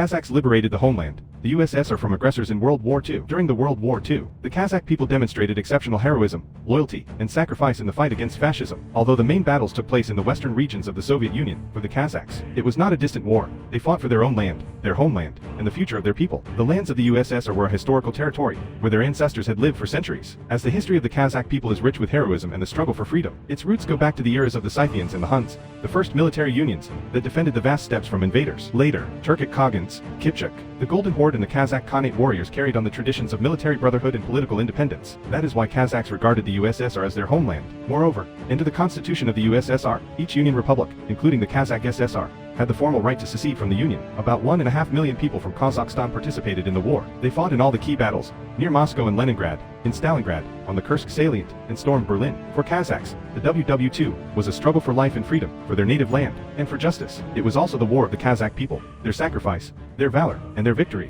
Kazakhs liberated the homeland, the USSR from aggressors in World War II. During the World War II, the Kazakh people demonstrated exceptional heroism, loyalty, and sacrifice in the fight against fascism. Although the main battles took place in the western regions of the Soviet Union, for the Kazakhs, it was not a distant war. They fought for their own land, their homeland, and the future of their people. The lands of the USSR were a historical territory, where their ancestors had lived for centuries. As the history of the Kazakh people is rich with heroism and the struggle for freedom, its roots go back to the eras of the Scythians and the Huns, the first military unions that defended the vast steppes from invaders. Later, Turkic Khagans, Kipchak, the Golden Horde and the Kazakh Khanate warriors carried on the traditions of military brotherhood and political independence. That is why Kazakhs regarded the USSR as their homeland. Moreover, into the constitution of the USSR, each Union Republic, including the Kazakh SSR, had the formal right to secede from the Union. About 1.5 million people from Kazakhstan participated in the war. They fought in all the key battles, near Moscow and Leningrad, in Stalingrad, on the Kursk salient, and stormed Berlin. For Kazakhs, the WW2 was a struggle for life and freedom, for their native land, and for justice. It was also the war of the Kazakh people, their sacrifice, their valor, and their victory.